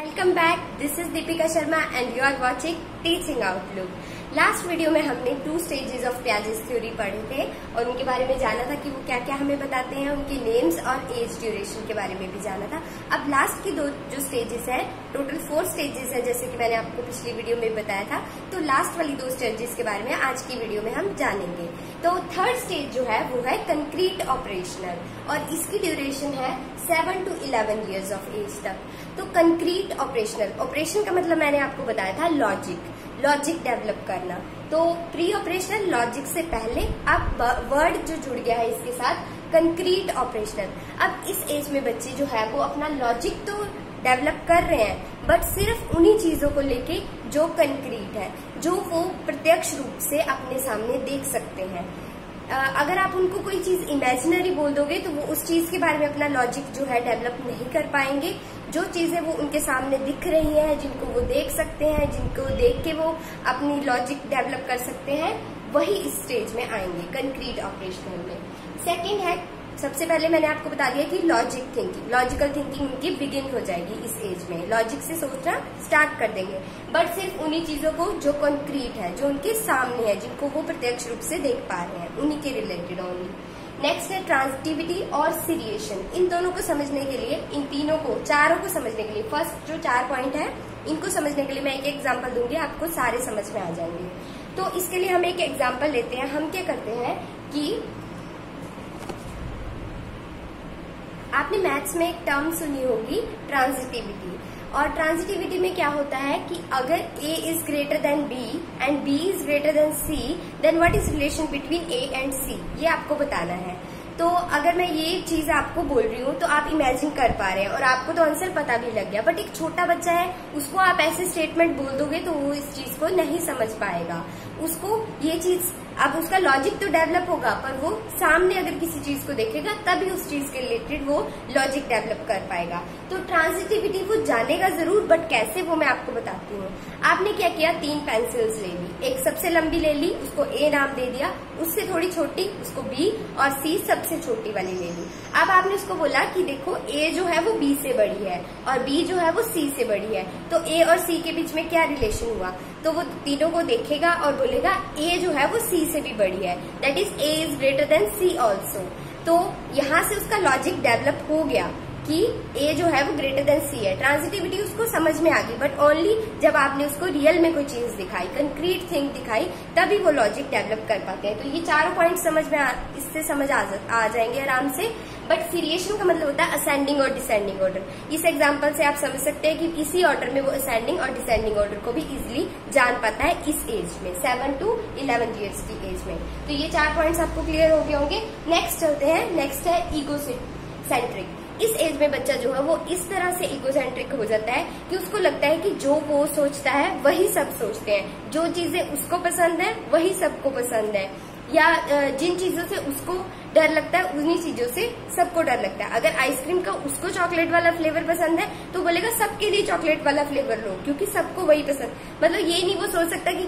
Welcome back, this is Deepika Sharma and you are watching teaching outlook. Last video में हमने 2 stages of Piaget's theory पढ़े थे और उनके बारे में जाना था कि वो क्या क्या हमें बताते हैं, उनके नेम्स और एज ड्यूरेशन के बारे में भी जाना था। अब लास्ट की 2 जो स्टेजेस है, टोटल 4 स्टेजेस है जैसे कि मैंने आपको पिछली वीडियो में बताया था। तो लास्ट वाली 2 स्टेजेस के बारे में आज की वीडियो में हम जानेंगे। तो थर्ड स्टेज जो है वो है कंक्रीट ऑपरेशनल और इसकी ड्यूरेशन है 7 to 11 ईयर्स ऑफ एज तक। तो कंक्रीट ऑपरेशनल, ऑपरेशन का मतलब मैंने आपको बताया था लॉजिक डेवलप करना। तो प्री ऑपरेशनल लॉजिक से पहले अब वर्ड जो जुड़ गया है इसके साथ कंक्रीट ऑपरेशनल। अब इस एज में बच्चे जो है वो अपना लॉजिक तो डेवलप कर रहे हैं बट सिर्फ उन्हीं चीजों को लेके जो कंक्रीट है, जो वो प्रत्यक्ष रूप से अपने सामने देख सकते हैं। अगर आप उनको कोई चीज इमेजिनरी बोल दोगे तो वो उस चीज के बारे में अपना लॉजिक जो है डेवलप नहीं कर पाएंगे। जो चीजें वो उनके सामने दिख रही हैं, जिनको वो देख सकते हैं, जिनको देख के वो अपनी लॉजिक डेवलप कर सकते हैं, वही इस स्टेज में आएंगे कंक्रीट ऑपरेशनल में। सेकंड है, सबसे पहले मैंने आपको बता दिया कि लॉजिकल थिंकिंग उनकी बिगिन हो जाएगी इस एज में, लॉजिक से सोचना स्टार्ट कर देंगे बट सिर्फ उन्हीं चीजों को जो कंक्रीट है, जो उनके सामने है, जिनको वो प्रत्यक्ष रूप से देख पा रहे हैं, उन्हीं के रिलेटेड ओनली। नेक्स्ट है ट्रांजिटिविटी और सीरिएशन। इन दोनों को समझने के लिए, इन तीनों को, चारों को समझने के लिए, फर्स्ट जो 4 पॉइंट है इनको समझने के लिए मैं एक एग्जाम्पल दूंगी, आपको सारे समझ में आ जाएंगे। तो इसके लिए हम एक एग्जाम्पल लेते हैं। हम क्या करते हैं कि आपने मैथ्स में एक टर्म सुनी होगी ट्रांजिटिविटी, और ट्रांजिटिविटी में क्या होता है कि अगर A is greater than B and B is greater than C, then what is relation between A and C, ये आपको बताना है। तो अगर मैं ये चीज आपको बोल रही हूँ तो आप इमेजिन कर पा रहे हैं और आपको तो आंसर पता भी लग गया, बट एक छोटा बच्चा है, उसको आप ऐसे स्टेटमेंट बोल दोगे तो वो इस चीज को नहीं समझ पाएगा। उसको ये चीज, अब उसका लॉजिक तो डेवलप होगा पर वो सामने अगर किसी चीज को देखेगा तभी उस चीज के रिलेटेड वो लॉजिक डेवलप कर पाएगा। तो ट्रांजिटिविटी वो जानेगा जरूर बट कैसे, वो मैं आपको बताती हूँ। आपने क्या किया, 3 पेंसिल्स ले ली, एक सबसे लंबी ले ली, उसको A नाम दे दिया, उससे थोड़ी छोटी उसको B और C सबसे छोटी वाली ले ली। अब आपने उसको बोला कि देखो A जो है वो B से बड़ी है और B जो है वो C से बड़ी है, तो A और C के बीच में क्या रिलेशन हुआ, तो वो तीनों को देखेगा और बोलेगा A जो है वो C से भी बड़ी है, that is A is greater than C also. तो यहाँ से उसका लॉजिक डेवलप हो गया कि A जो है वो ग्रेटर देन C है। ट्रांजिटिविटी उसको समझ में आ गई बट ओनली जब आपने उसको रियल में कोई चीज दिखाई, कंक्रीट थिंग दिखाई, तभी वो लॉजिक डेवलप कर पाते हैं। तो ये 4 पॉइंट समझ में इससे समझ आ जाएंगे आराम से। बट सीरिएशन का मतलब होता है असेंडिंग और डिसेंडिंग ऑर्डर। इस एग्जाम्पल से आप समझ सकते हैं कि इसी ऑर्डर में वो असेंडिंग और डिसेंडिंग ऑर्डर को भी इजिली जान पाता है इस एज में, 7 to 11 ईयर्स की एज में। तो ये 4 पॉइंट्स आपको क्लियर हो गए होंगे। नेक्स्ट चलते हैं, नेक्स्ट है ईगोसेंट्रिक। इस एज में बच्चा जो है वो इस तरह से इगोसेंट्रिक हो जाता है कि उसको लगता है कि जो वो सोचता है वही सब सोचते हैं, जो चीजें उसको पसंद है वही सबको पसंद है, या जिन चीजों से उसको डर लगता है उन्हीं चीजों से सबको डर लगता है। अगर आइसक्रीम का उसको चॉकलेट वाला फ्लेवर पसंद है तो बोलेगा सबके लिए चॉकलेट वाला फ्लेवर लो, क्योंकि सबको वही पसंद। मतलब ये नहीं वो सोच सकता कि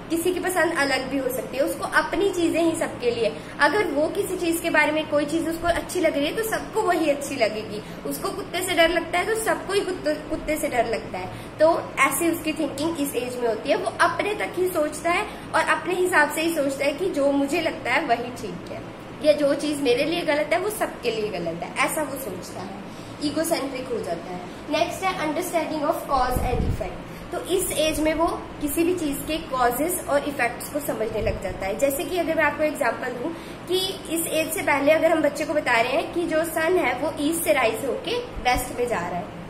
किसी की पसंद अलग भी हो सकती है, उसको अपनी चीजें ही सबके लिए। अगर वो किसी चीज के बारे में कोई चीज उसको अच्छी लग रही है तो सबको वही अच्छी लगेगी। उसको कुत्ते से डर लगता है तो सबको ही कुत्ते से डर लगता है। तो ऐसे उसकी थिंकिंग इस एज में होती है। वो अपने तक ही सोचता है और अपने हिसाब से ही सोचता है कि जो मुझे लगता है वही ठीक है, या जो चीज मेरे लिए गलत है वो सबके लिए गलत है, ऐसा वो सोचता है, ईगोसेंट्रिक हो जाता है। नेक्स्ट है understanding of cause and effect. तो इस एज में वो किसी भी चीज के कॉजेस और इफेक्ट्स को समझने लग जाता है। जैसे कि अगर मैं आपको एग्जांपल दूं कि इस एज से पहले अगर हम बच्चे को बता रहे हैं कि जो सन है वो ईस्ट से राइज होके वेस्ट में जा रहा है,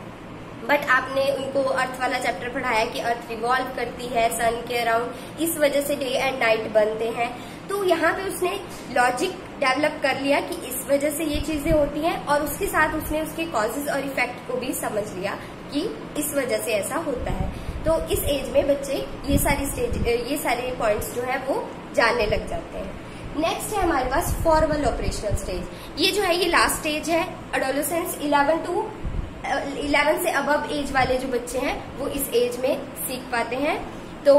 बट आपने उनको अर्थ वाला चैप्टर पढ़ाया कि अर्थ रिवॉल्व करती है सन के अराउंड, इस वजह से डे एंड नाइट बनते हैं। तो यहाँ पे उसने लॉजिक डेवलप कर लिया कि इस वजह से ये चीजें होती हैं और उसके साथ उसने उसके कॉजेज और इफेक्ट को भी समझ लिया कि इस वजह से ऐसा होता है। तो इस एज में बच्चे ये सारे पॉइंट्स जो है वो जानने लग जाते हैं। नेक्स्ट है हमारे पास फॉर्मल ऑपरेशनल स्टेज। ये जो है ये लास्ट स्टेज है। एडोलेसेंस 11 से अबव एज वाले जो बच्चे हैं वो इस एज में सीख पाते हैं। तो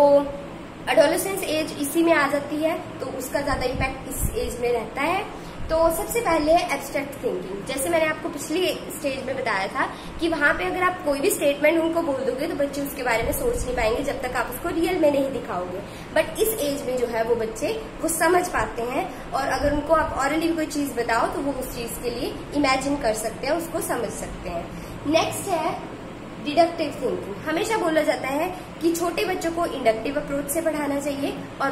एडोलेसेंस एज इसी में आ जाती है तो उसका ज्यादा इम्पैक्ट इस एज में रहता है। तो सबसे पहले है एब्स्ट्रैक्ट थिंकिंग। जैसे मैंने आपको पिछली स्टेज में बताया था कि वहां पे अगर आप कोई भी स्टेटमेंट उनको बोल दोगे तो बच्चे उसके बारे में सोच नहीं पाएंगे जब तक आप उसको रियल में नहीं दिखाओगे। बट इस एज में जो है वो बच्चे वो समझ पाते हैं, और अगर उनको आप ऑरली कोई चीज बताओ तो वो उस चीज के लिए इमेजिन कर सकते हैं, उसको समझ सकते हैं। नेक्स्ट है डिडक्टिव थिंकिंग। हमेशा बोला जाता है कि छोटे बच्चों को इंडक्टिव अप्रोच से पढ़ाना चाहिए और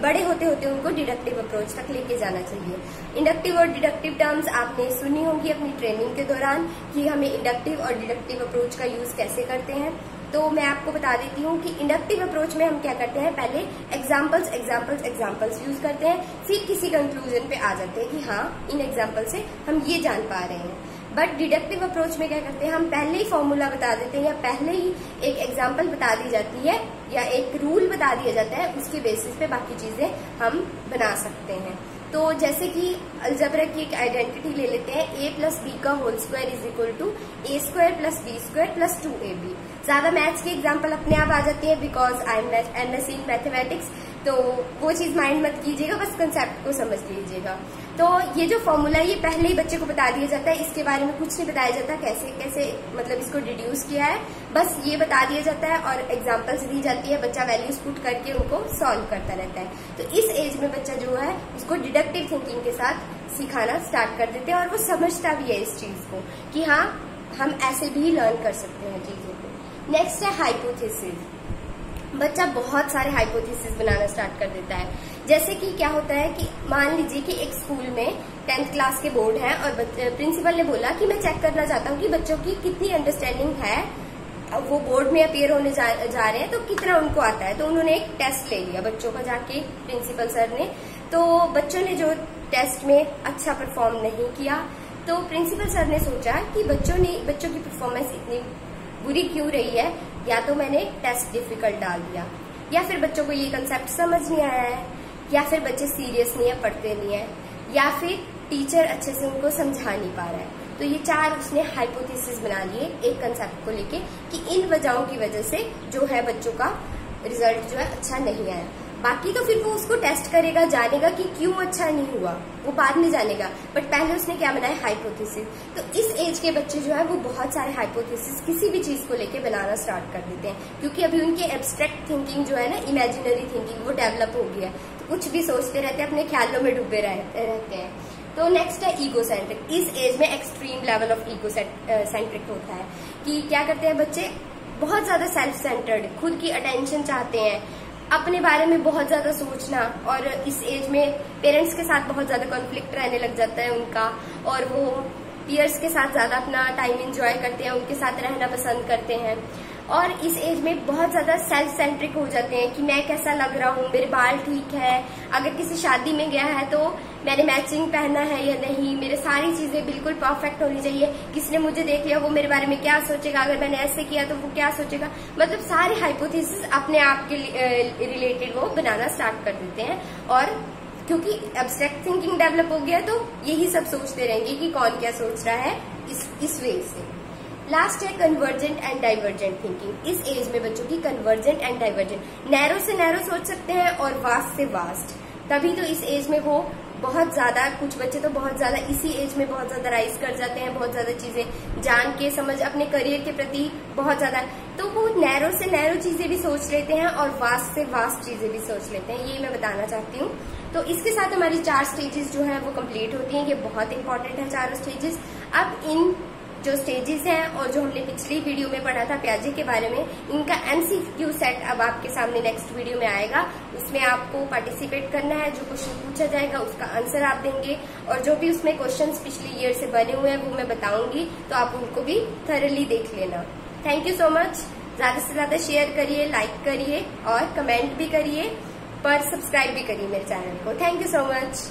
बड़े होते होते उनको डिडक्टिव अप्रोच तक लेके जाना चाहिए। इंडक्टिव और डिडक्टिव टर्म्स आपने सुनी होंगी अपनी ट्रेनिंग के दौरान कि हमें इंडक्टिव और डिडक्टिव अप्रोच का यूज कैसे करते हैं। तो मैं आपको बता देती हूँ कि इंडक्टिव अप्रोच में हम क्या करते हैं, पहले एग्जाम्पल्स यूज करते हैं, फिर किसी कंक्लूजन पे आ जाते हैं कि हाँ इन एग्जाम्पल से हम ये जान पा रहे हैं। बट डिडक्टिव अप्रोच में क्या करते हैं, हम पहले ही फॉर्मूला बता देते हैं या पहले ही एक एग्जाम्पल बता दी जाती है या एक रूल बता दिया जाता है, उसके बेसिस पे बाकी चीजें हम बना सकते हैं। तो जैसे कि अलजेब्रा की एक आइडेंटिटी ले लेते हैं, a प्लस बी का whole square is equal to A square plus B square plus 2ab। ज्यादा मैथ्स की एग्जाम्पल अपने आप आ जाती है because I am MSc in mathematics, तो वो चीज माइंड मत कीजिएगा, बस कंसेप्ट को समझ लीजिएगा। तो ये जो फॉर्मूला है ये पहले ही बच्चे को बता दिया जाता है, इसके बारे में कुछ नहीं बताया जाता कैसे कैसे मतलब इसको डिड्यूस किया है, बस ये बता दिया जाता है और एग्जांपल्स दी जाती है, बच्चा वैल्यूज पुट करके उनको सॉल्व करता रहता है। तो इस एज में बच्चा जो है उसको डिडक्टिव थिंकिंग के साथ सिखाना स्टार्ट कर देते हैं और वो समझता भी है इस चीज को कि हाँ हम ऐसे भी लर्न कर सकते हैं चीजों को। नेक्स्ट है हाइपोथेसिस। बच्चा बहुत सारे हाइपोथेसिस बनाना स्टार्ट कर देता है। जैसे कि क्या होता है कि मान लीजिए कि एक स्कूल में 10th क्लास के बोर्ड है और प्रिंसिपल ने बोला कि मैं चेक करना चाहता हूँ कि बच्चों की कितनी अंडरस्टैंडिंग है, वो बोर्ड में अपीयर होने जा रहे हैं तो कितना उनको आता है। तो उन्होंने एक टेस्ट ले लिया बच्चों का जाके प्रिंसिपल सर ने। तो बच्चों ने जो टेस्ट में अच्छा परफॉर्म नहीं किया तो प्रिंसिपल सर ने सोचा कि बच्चों की परफॉर्मेंस इतनी बुरी क्यों रही है, या तो मैंने टेस्ट डिफिकल्ट डाल दिया, या फिर बच्चों को ये कंसेप्ट समझ नहीं आया है, या फिर बच्चे सीरियस नहीं है, पढ़ते नहीं है, या फिर टीचर अच्छे से उनको समझा नहीं पा रहा है। तो ये 4 उसने हाइपोथेसिस बना लिए एक कंसेप्ट को लेके कि इन वजहों की वजह से जो है बच्चों का रिजल्ट जो है अच्छा नहीं आया। बाकी तो फिर वो उसको टेस्ट करेगा, जानेगा कि क्यों अच्छा नहीं हुआ, वो बाद में जानेगा, बट पहले उसने क्या बनाया, हाइपोथेसिस। तो इस एज के बच्चे जो है वो बहुत सारे हाइपोथेसिस किसी भी चीज को लेके बनाना स्टार्ट कर देते हैं, क्योंकि अभी उनकी एब्स्ट्रैक्ट थिंकिंग जो है ना, इमेजिनरी थिंकिंग, वो डेवलप हो गई है। तो कुछ भी सोचते रहते हैं, अपने ख्यालों में डूबे रहते हैं। तो नेक्स्ट है ईगो सेंट्रिक। इस एज में extreme level of ego centric होता है कि क्या करते हैं बच्चे, बहुत ज्यादा सेल्फ सेंटर्ड, खुद की अटेंशन चाहते हैं, अपने बारे में बहुत ज्यादा सोचना, और इस एज में पेरेंट्स के साथ बहुत ज्यादा कॉन्फ्लिक्ट रहने लग जाता है उनका, और वो पीयर्स के साथ ज्यादा अपना टाइम एंजॉय करते हैं, उनके साथ रहना पसंद करते हैं। और इस एज में बहुत ज्यादा सेल्फ सेंट्रिक हो जाते हैं कि मैं कैसा लग रहा हूँ, मेरे बाल ठीक है, अगर किसी शादी में गया है तो मैंने मैचिंग पहना है या नहीं, मेरे सारी चीजें बिल्कुल परफेक्ट होनी चाहिए, किसी ने मुझे देख लिया वो मेरे बारे में क्या सोचेगा, अगर मैंने ऐसे किया तो वो क्या सोचेगा। मतलब सारे हाइपोथेसिस अपने आप के रिलेटेड वो बनाना स्टार्ट कर देते हैं, और क्योंकि एब्स्ट्रैक्ट थिंकिंग डेवलप हो गया तो यही सब सोचते रहेंगे कि कौन क्या सोच रहा है इस वे से। लास्ट है कन्वर्जेंट एंड डाइवर्जेंट थिंकिंग। इस एज में बच्चों की कन्वर्जेंट एंड डाइवर्जेंट, नैरो से नैरो सोच सकते हैं और वास्ट से वास्ट। तभी तो इस एज में वो बहुत ज्यादा, कुछ बच्चे तो बहुत ज्यादा इसी एज में बहुत ज्यादा राइज कर जाते हैं, बहुत ज्यादा चीजें जान के समझ अपने करियर के प्रति बहुत ज्यादा, तो वो नैरो से नैरो चीजें भी सोच लेते हैं और वास्ट से वास्ट चीजें भी सोच लेते हैं, ये मैं बताना चाहती हूँ। तो इसके साथ हमारी 4 स्टेजेस जो है वो कंप्लीट होती हैं। ये बहुत इंपॉर्टेंट है 4 स्टेजेस। अब इन जो स्टेजेस हैं और जो हमने पिछली वीडियो में पढ़ा था प्याजे के बारे में, इनका MCQ सेट अब आपके सामने नेक्स्ट वीडियो में आएगा। उसमें आपको पार्टिसिपेट करना है, जो क्वेश्चन पूछा जाएगा उसका आंसर आप देंगे, और जो भी उसमें क्वेश्चंस पिछले ईयर से बने हुए हैं वो मैं बताऊंगी, तो आप उनको भी थॉरली देख लेना। Thank you so much. ज्यादा से ज्यादा शेयर करिए, लाइक करिए और कमेंट भी करिए, पर सब्सक्राइब भी करिए मेरे चैनल को। Thank you so much.